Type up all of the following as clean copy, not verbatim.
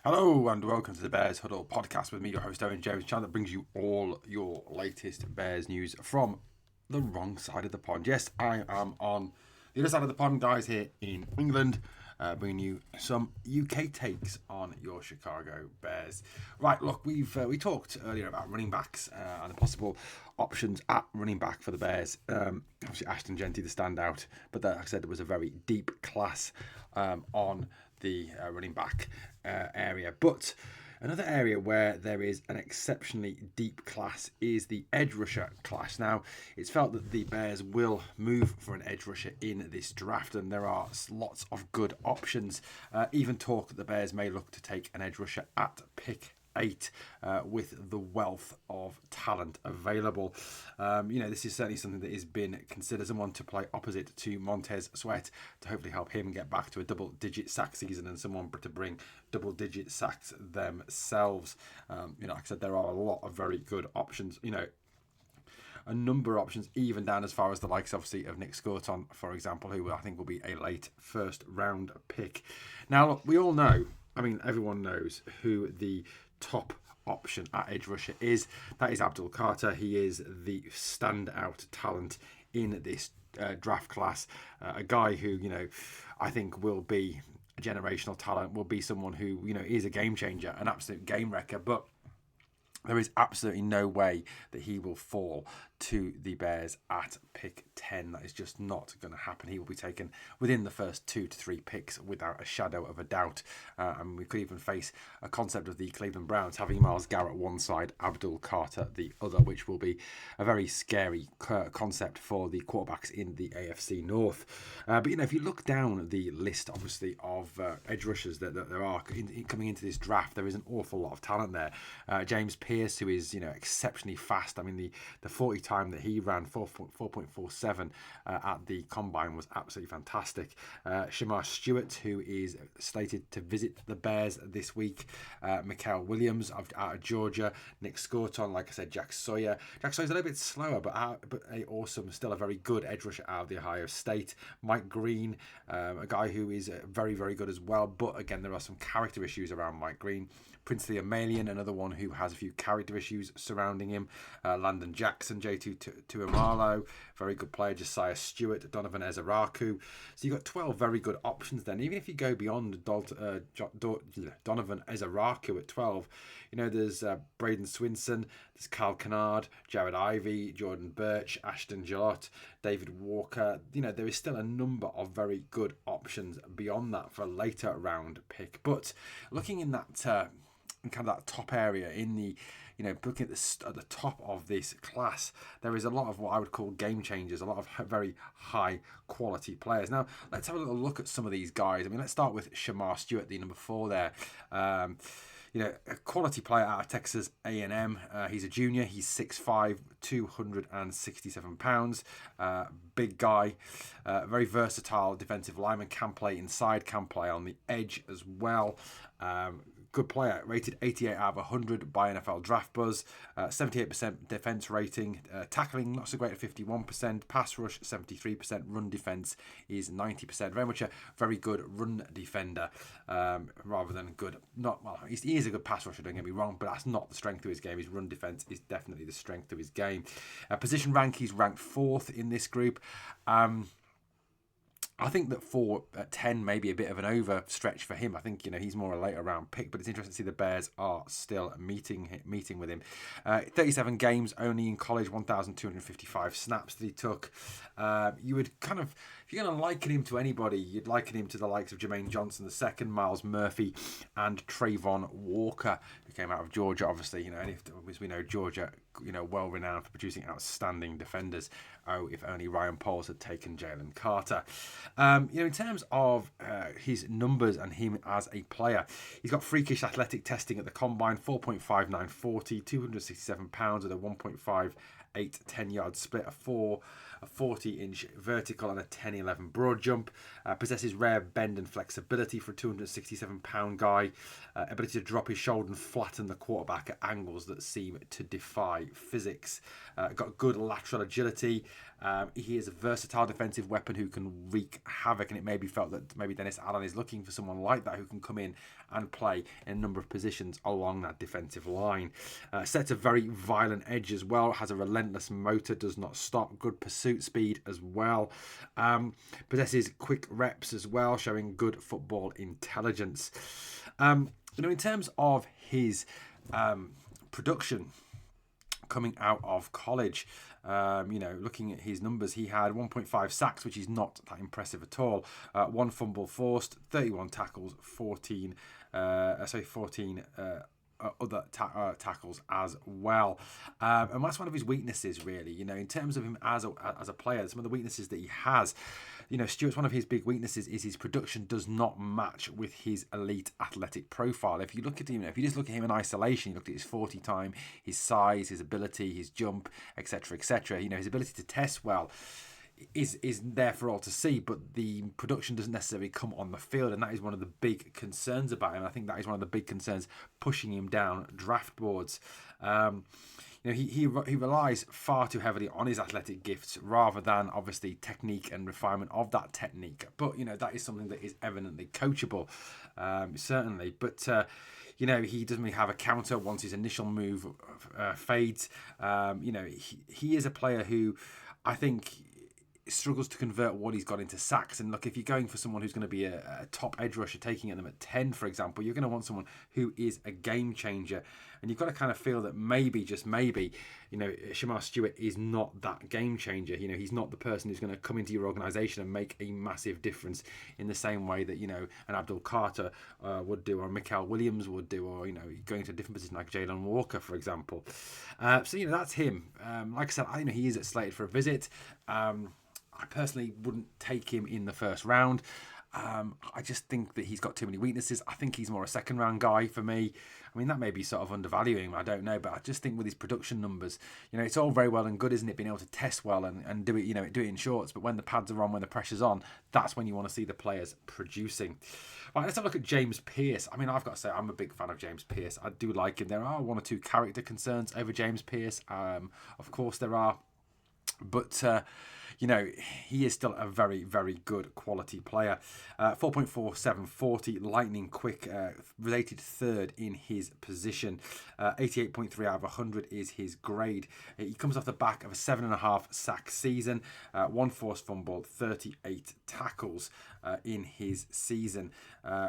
Hello and welcome to the Bears Huddle podcast with me, your host Owen Jones, channel that brings you all your latest Bears news from the wrong side of the pond. Yes, I am on the other side of the pond, guys, here in England, bringing you some UK takes on your Chicago Bears. Right, look, we talked earlier about running backs and the possible options at running back for the Bears. Obviously, Ashton Genty the standout, but like I said, there was a very deep class on the running back area. But another area where there is an exceptionally deep class is the edge rusher class. Now, it's felt that the Bears will move for an edge rusher in this draft, and there are lots of good options. Even talk that the Bears may look to take an edge rusher at pick 8 with the wealth of talent available. This is certainly something that has been considered, someone to play opposite to Montez Sweat to hopefully help him get back to a double-digit sack season, and someone to bring double-digit sacks themselves. Like I said, there are a lot of very good options. A number of options, even down as far as the likes, obviously, of Nick Scorton, for example, who I think will be a late first-round pick. Now, look, we all know, everyone knows who the top option at edge rusher is. That is Abdul Carter. He is the standout talent in this draft class. A guy who, I think will be a generational talent, will be someone who, is a game changer, an absolute game wrecker. But there is absolutely no way that he will fall to the Bears at pick 10. That is just not going to happen. He will be taken within the first 2 to 3 picks without a shadow of a doubt. And we could even face a concept of the Cleveland Browns having Myles Garrett one side, Abdul Carter the other, which will be a very scary concept for the quarterbacks in the AFC North. But if you look down the list, obviously, of edge rushers that there are coming into this draft, there is an awful lot of talent there. James Pierce, who is exceptionally fast. The 40 time that he ran 4.47 at the combine was absolutely fantastic. Shamar Stewart, who is slated to visit the Bears this week. Mikael Williams out of Georgia. Nick Scorton, like I said, Jack Sawyer. Jack Sawyer's a little bit slower, but still a very good edge rusher out of the Ohio State. Mike Green, a guy who is very, very good as well. But again, there are some character issues around Mike Green. Princely Amalian, another one who has a few character issues surrounding him. Landon Jackson, J2 Tuamalo, very good player. Josiah Stewart, Donovan Ezaraku. So you've got 12 very good options then. Even if you go beyond Donovan Ezaraku at 12, there's Braden Swinson, there's Kyle Kennard, Jared Ivey, Jordan Birch, Ashton Gillott, David Walker. There is still a number of very good options beyond that for a later round pick. But looking in that kind of that top area in the looking at the top of this class, there is a lot of what I would call game changers, a lot of very high quality players. Now let's have a little look at some of these guys. Let's start with Shamar Stewart, the number 4 there. A quality player out of Texas A&M. He's a junior. He's 6'5", 267 pounds. Big guy. Very versatile defensive lineman. Can play inside, can play on the edge as well. Good player, rated 88 out of 100 by NFL Draft Buzz, 78% defense rating, tackling not so great at 51%, pass rush 73%, run defense is 90%. Very much a very good run defender, rather than good. He is a good pass rusher, don't get me wrong, but that's not the strength of his game. His run defense is definitely the strength of his game. Position rank, he's ranked 4th in this group. I think that 4 at 10 may be a bit of an overstretch for him. I think he's more a later round pick, but it's interesting to see the Bears are still meeting with him. 37 games only in college, 1,255 snaps that he took. You would kind of, if you're going to liken him to anybody, you'd liken him to the likes of Jermaine Johnson II, Miles Murphy, and Trayvon Walker, who came out of Georgia. Obviously, and as we know, Georgia, well renowned for producing outstanding defenders. Oh, if only Ryan Poles had taken Jalen Carter. In terms of his numbers and him as a player, he's got freakish athletic testing at the combine, 4.59 40, 267 pounds with a 1.58 10-yard split, a 40-inch vertical and a 10-11 broad jump. Possesses rare bend and flexibility for a 267-pound guy. Ability to drop his shoulder and flatten the quarterback at angles that seem to defy physics. Got good lateral agility. He is a versatile defensive weapon who can wreak havoc, and it may be felt that maybe Dennis Allen is looking for someone like that who can come in and play in a number of positions along that defensive line. Sets a very violent edge as well, has a relentless motor, does not stop, good pursuit speed as well. Possesses quick reps as well, showing good football intelligence. In terms of his production coming out of college, looking at his numbers, he had 1.5 sacks, which is not that impressive at all. 1 fumble forced, 31 tackles, 14 other tackles as well. And that's one of his weaknesses, really. In terms of him as a player, some of the weaknesses that he has. Stuart's one of his big weaknesses is his production does not match with his elite athletic profile. If you look at him, if you just look at him in isolation, you look at his 40 time, his size, his ability, his jump, etc., etc. His ability to test well is there for all to see, but the production doesn't necessarily come on the field, and that is one of the big concerns about him. I think that is one of the big concerns pushing him down draft boards. He relies far too heavily on his athletic gifts rather than obviously technique and refinement of that technique. But that is something that is evidently coachable, certainly. But he doesn't really have a counter once his initial move fades. He is a player who I think struggles to convert what he's got into sacks. And look, if you're going for someone who's going to be a top edge rusher, taking at them at 10, for example, you're going to want someone who is a game changer. And you've got to kind of feel that maybe, just maybe, Shamar Stewart is not that game changer. He's not the person who's going to come into your organisation and make a massive difference in the same way that, an Abdul Carter would do, or Mikael Williams would do, or, going to a different position like Jalen Walker, for example. So, that's him. Like I said, he is slated for a visit. I personally wouldn't take him in the first round. I just think that he's got too many weaknesses. I think he's more a second round guy for me. I mean, that may be sort of undervaluing him, I don't know, but I just think with his production numbers, it's all very well and good, isn't it, being able to test well and do it, do it in shorts, but when the pads are on, when the pressure's on, that's when you want to see the players producing. Right, let's have a look at James Pearce. I mean, I've got to say, I'm a big fan of James Pearce. I do like him. There are 1 or 2 character concerns over James Pearce. Of course there are. But, he is still a very, very good quality player. 4.47 40, lightning quick, rated 3rd in his position. 88.3 out of 100 is his grade. He comes off the back of a 7.5 sack season, 1 forced fumble, 38 tackles in his season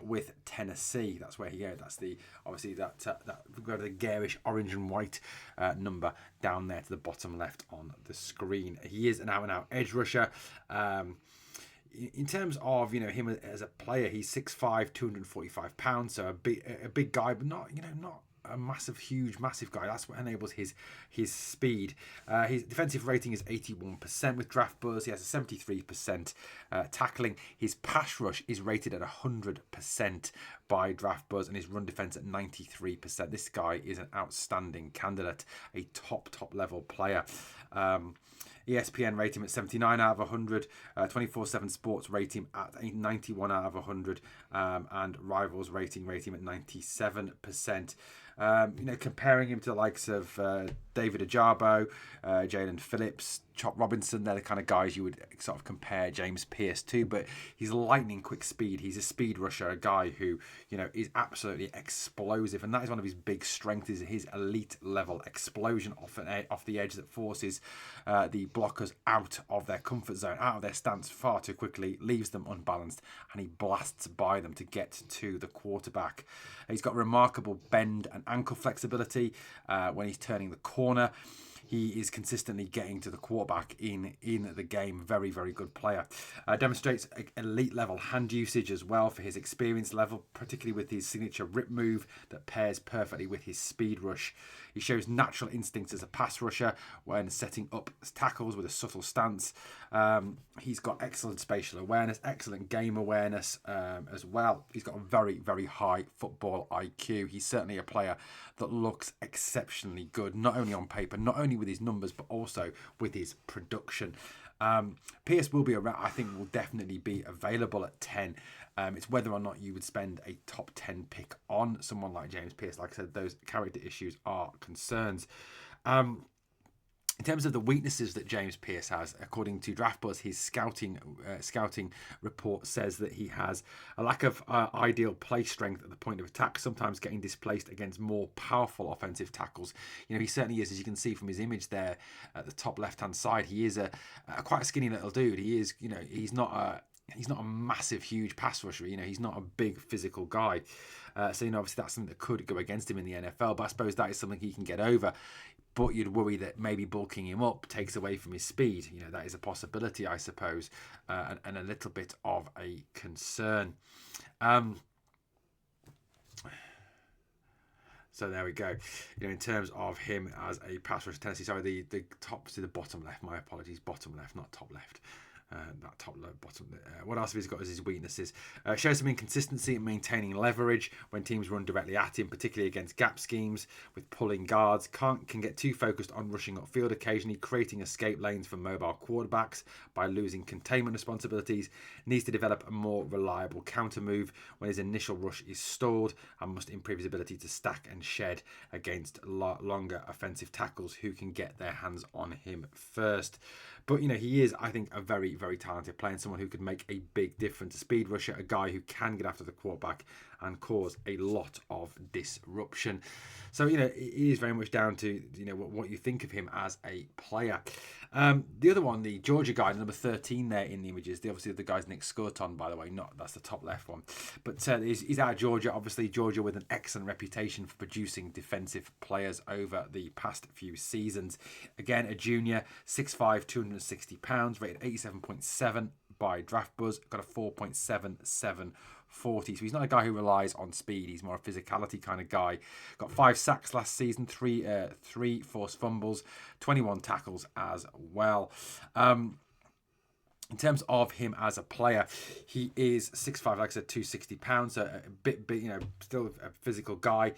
with Tennessee. That's where he goes. That's obviously that we've got the garish orange and white number down there to the bottom left on the screen. He is an out-and-out edge rusher. In terms of him as a player, he's 6'5", 245 pounds, so a big guy, but not a massive guy. That's what enables his speed. His defensive rating is 81% with draft buzz. He has a 73% tackling. His pass rush is rated at 100% by draft buzz, and his run defense at 93%. This guy is an outstanding candidate, a top level player. ESPN rate him at 79 out of 100. 24/7 Sports rate him at 91 out of 100. And Rivals rate him at 97%. Comparing him to the likes of David Ajabo, Jalen Phillips, Chop Robinson, they're the kind of guys you would sort of compare James Pearce to, but he's lightning quick speed. He's a speed rusher, a guy who, is absolutely explosive, and that is one of his big strengths, is his elite level explosion off the edge that forces the blockers out of their comfort zone, out of their stance far too quickly, leaves them unbalanced, and he blasts by them to get to the quarterback. He's got remarkable bend and ankle flexibility when he's turning the corner. He is consistently getting to the quarterback in the game. Very, very good player. Demonstrates elite level hand usage as well for his experience level, particularly with his signature rip move that pairs perfectly with his speed rush. He shows natural instincts as a pass rusher when setting up tackles with a subtle stance. He's got excellent spatial awareness, excellent game awareness as well. He's got a very, very high football IQ. He's certainly a player that looks exceptionally good, not only on paper, not only with his numbers, but also with his production. Pearce will be around, I think will definitely be available at 10. It's whether or not you would spend a top 10 pick on someone like James Pearce. Like I said, those character issues are concerns. In terms of the weaknesses that James Pearce has, according to DraftBuzz, his scouting report says that he has a lack of ideal play strength at the point of attack, sometimes getting displaced against more powerful offensive tackles. He certainly is, as you can see from his image there at the top left-hand side. He is a quite a skinny little dude. He is, he's not a massive, huge pass rusher. He's not a big physical guy. So, obviously that's something that could go against him in the NFL, but I suppose that is something he can get over. But you'd worry that maybe bulking him up takes away from his speed. That is a possibility, I suppose, and a little bit of a concern. So there we go. In terms of him as a pass rusher, Tennessee, sorry, the top to the bottom left. My apologies, bottom left, not top left. That top low bottom. What else have he got as his weaknesses? Shows some inconsistency in maintaining leverage when teams run directly at him, particularly against gap schemes with pulling guards. Can get too focused on rushing upfield occasionally, creating escape lanes for mobile quarterbacks by losing containment responsibilities. Needs to develop a more reliable counter move when his initial rush is stalled, and must improve his ability to stack and shed against longer offensive tackles who can get their hands on him first. But, he is, I think, a very, very talented player and someone who could make a big difference. A speed rusher, a guy who can get after the quarterback and cause a lot of disruption. So, it is very much down to, what you think of him as a player. The other one, the Georgia guy, number 13 there in the images. Obviously, the guy's Nick Scurton, by the way. That's the top left one. But he's out of Georgia. Obviously, Georgia with an excellent reputation for producing defensive players over the past few seasons. Again, a junior, 6'5", 260 pounds, rated 87.7 by DraftBuzz. Got a 4.77 40. So he's not a guy who relies on speed. He's more a physicality kind of guy. Got 5 sacks last season, three forced fumbles, 21 tackles as well. In terms of him as a player, he is 6'5", like I said, 260 pounds, so a bit big, still a physical guy.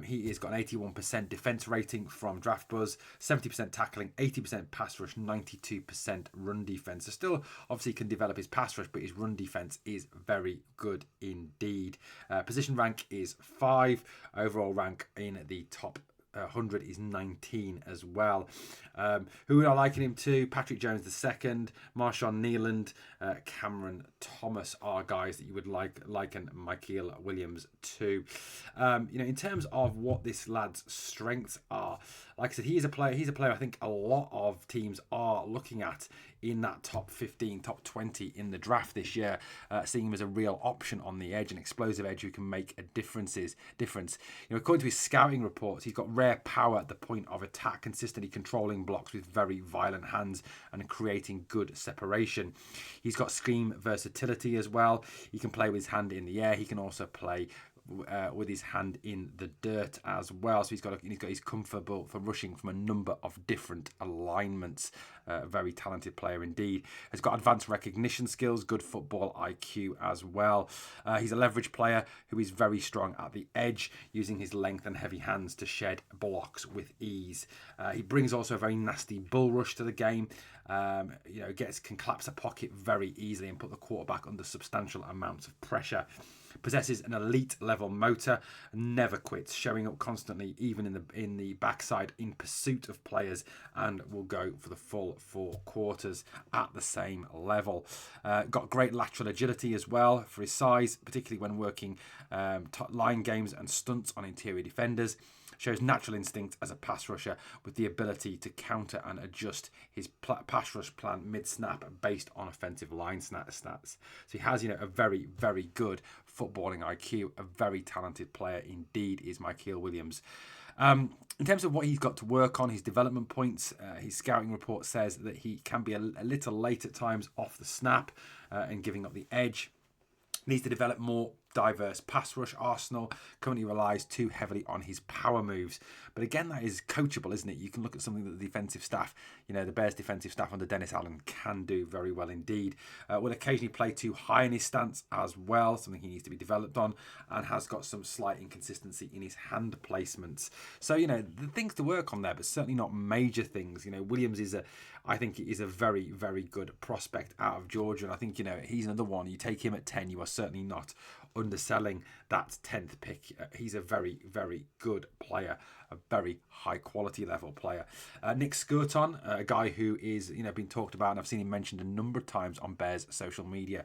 He has got an 81% defense rating from DraftBuzz, 70% tackling, 80% pass rush, 92% run defense. So still, obviously, can develop his pass rush, but his run defense is very good indeed. Position rank is 5. Overall rank in the top 100 is 19 as well. Who are liking him to? Patrick Jones II, Marshawn Nealand, Cameron Thomas are guys that you would liken Michael Williams to. In terms of what this lad's strengths are, like I said, he's a player I think a lot of teams are looking at in that top 15, top 20 in the draft this year, seeing him as a real option on the edge, an explosive edge who can make a difference. According to his scouting reports, he's got rare power at the point of attack, consistently controlling blocks with very violent hands and creating good separation. He's got scheme versatility as well. He can play with his hand in the air. He can also play with his hand in the dirt as well. So he's got his comfortable for rushing from a number of different alignments. Very talented player indeed. Has got advanced recognition skills, good football IQ as well. He's a leverage player who is very strong at the edge, using his length and heavy hands to shed blocks with ease. He brings also a very nasty bull rush to the game. Can collapse a pocket very easily and put the quarterback under substantial amounts of pressure. Possesses an elite level motor, never quits, showing up constantly, even in the backside in pursuit of players, and will go for the full 4 quarters at the same level. Got great lateral agility as well for his size, particularly when working line games and stunts on interior defenders. Shows natural instinct as a pass rusher with the ability to counter and adjust his pass rush plan mid-snap based on offensive line stats. So he has, a very, very good footballing IQ. A very talented player indeed is Michael Williams. In terms of what he's got to work on, his development points, his scouting report says that he can be a little late at times off the snap and giving up the edge. Needs to develop more diverse pass rush arsenal. Currently relies too heavily on his power moves. But again, that is coachable, isn't it? You can look at something that the defensive staff, the Bears defensive staff under Dennis Allen can do very well indeed. Will occasionally play too high in his stance as well, something he needs to be developed on, and has got some slight inconsistency in his hand placements. So, the things to work on there, but certainly not major things. Williams I think he is a very, very good prospect out of Georgia. And I think, he's another one. You take him at 10, you are certainly not underselling that 10th pick. He's a very, very good player, a very high quality level player. Nick Skirton, a guy who is been talked about, and I've seen him mentioned a number of times on Bears social media.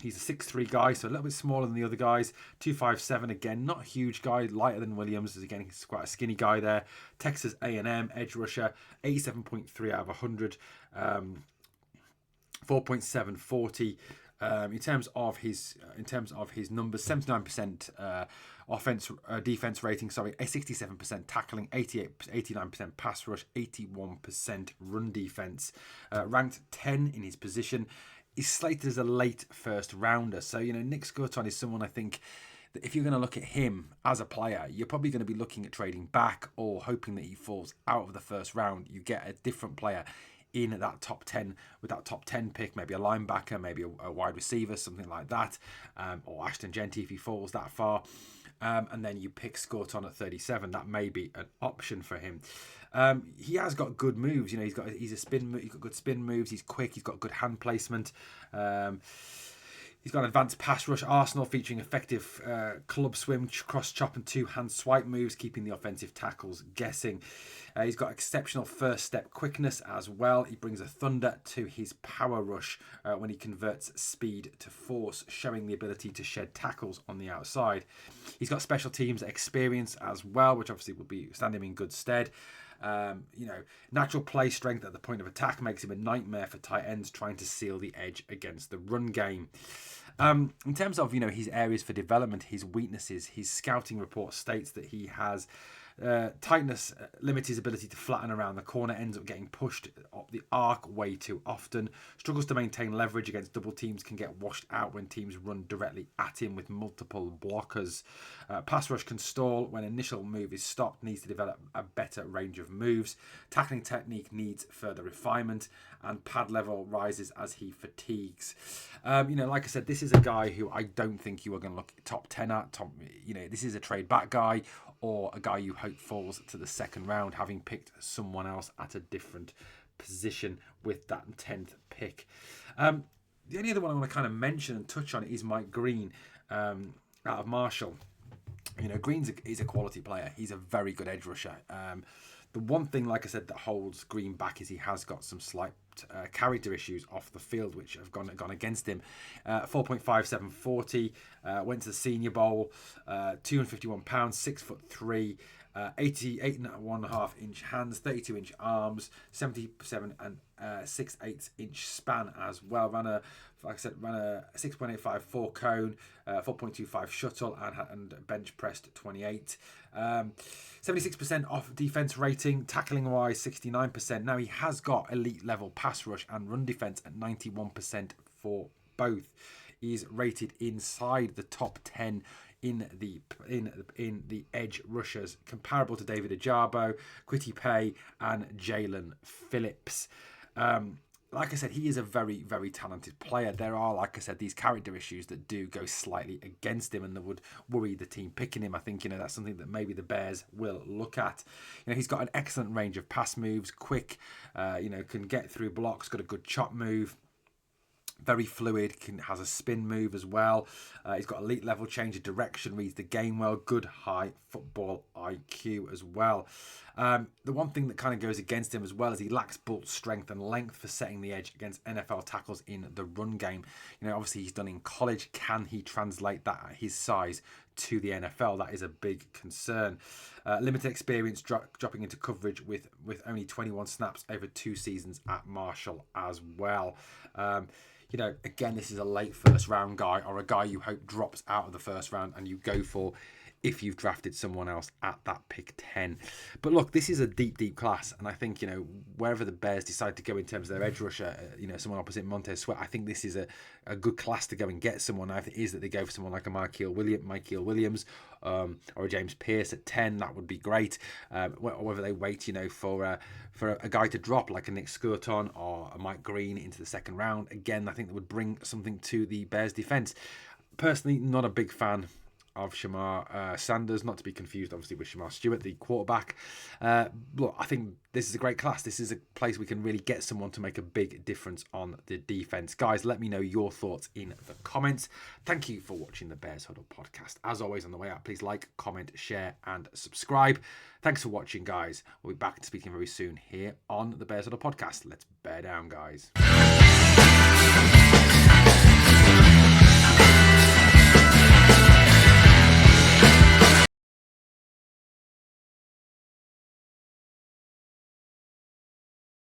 He's a 6'3" guy, so a little bit smaller than the other guys. 257 again, not a huge guy, lighter than Williams. Again, he's quite a skinny guy there. Texas A&M edge rusher, 87.3 out of 100, 4.740. In terms of his numbers, 79% defense rating, a 67% tackling, 89% pass rush, 81% run defense, ranked 10 in his position. He's slated as a late first rounder. So, Nick Skirton is someone I think that if you're going to look at him as a player, you're probably going to be looking at trading back or hoping that he falls out of the first round. You get a different player in that top 10 with that top 10 pick, maybe a linebacker, maybe a wide receiver, something like that, or Ashton Genty if he falls that far. And then you pick Skirton at 37. That may be an option for him. He has got good moves. He's got good spin moves. He's quick. He's got good hand placement. He's got an advanced pass rush arsenal featuring effective club swim, cross chop and two-hand swipe moves, keeping the offensive tackles guessing. He's got exceptional first step quickness as well. He brings a thunder to his power rush when he converts speed to force, showing the ability to shed tackles on the outside. He's got special teams experience as well, which obviously will be stand him in good stead. Natural play strength at the point of attack makes him a nightmare for tight ends trying to seal the edge against the run game. In terms of his areas for development, his weaknesses, his scouting report states that he has tightness limits his ability to flatten around the corner, ends up getting pushed up the arc way too often, struggles to maintain leverage against double teams, can get washed out when teams run directly at him with multiple blockers. Pass rush can stall when initial move is stopped, needs to develop a better range of moves. Tackling technique needs further refinement, and pad level rises as he fatigues. Like I said, this is a guy who I don't think you are going to look top 10 at. This is a trade back guy, or a guy you hope falls to the second round, having picked someone else at a different position with that 10th pick. The only other one I want to kind of mention and touch on is Mike Green out of Marshall. Green is a quality player. He's a very good edge rusher. The one thing, like I said, that holds Green back is he has got some slight character issues off the field, which have gone against him. 4.5740, went to the Senior Bowl, 251 pounds, 6'3", 88.5 inch hands, 32 inch arms, 77 and 6/8 inch span as well. Ran a 6.854 cone, 4.25 shuttle, and bench pressed 28. 76% off defense rating, tackling wise 69%. Now he has got elite level pass rush and run defense at 91% for both. He's rated inside the top 10 in the edge rushers, comparable to David Ajabo, Kwity Paye, and Jalen Phillips. Like I said, he is a very, very talented player. There are, like I said, these character issues that do go slightly against him and that would worry the team picking him. I think, that's something that maybe the Bears will look at. He's got an excellent range of pass moves, quick, can get through blocks, got a good chop move. Very fluid, has a spin move as well. He's got elite level change of direction, reads the game well, good high football IQ as well. The one thing that kind of goes against him as well is he lacks bolt strength and length for setting the edge against NFL tackles in the run game. Obviously he's done in college. Can he translate that at his size to the NFL? That is a big concern. Limited experience dropping into coverage with only 21 snaps over 2 seasons at Marshall as well. Again, this is a late first round guy, or a guy you hope drops out of the first round and you go for if you've drafted someone else at that pick 10. But look, this is a deep, deep class. And I think, wherever the Bears decide to go in terms of their edge rusher, someone opposite Montez Sweat, I think this is a good class to go and get someone. I think it is that they go for someone like a Mykiel Williams, or a James Pierce at 10. That would be great. Or whether they wait, for a guy to drop like a Nick Skirton or a Mike Green into the second round. Again, I think that would bring something to the Bears defense. Personally, not a big fan of Shamar Sanders, not to be confused, obviously, with Shamar Stewart, the quarterback. Look, I think this is a great class. This is a place we can really get someone to make a big difference on the defense. Guys, let me know your thoughts in the comments. Thank you for watching the Bears Huddle podcast. As always, on the way out, please like, comment, share, and subscribe. Thanks for watching, guys. We'll be back speaking very soon here on the Bears Huddle podcast. Let's bear down, guys.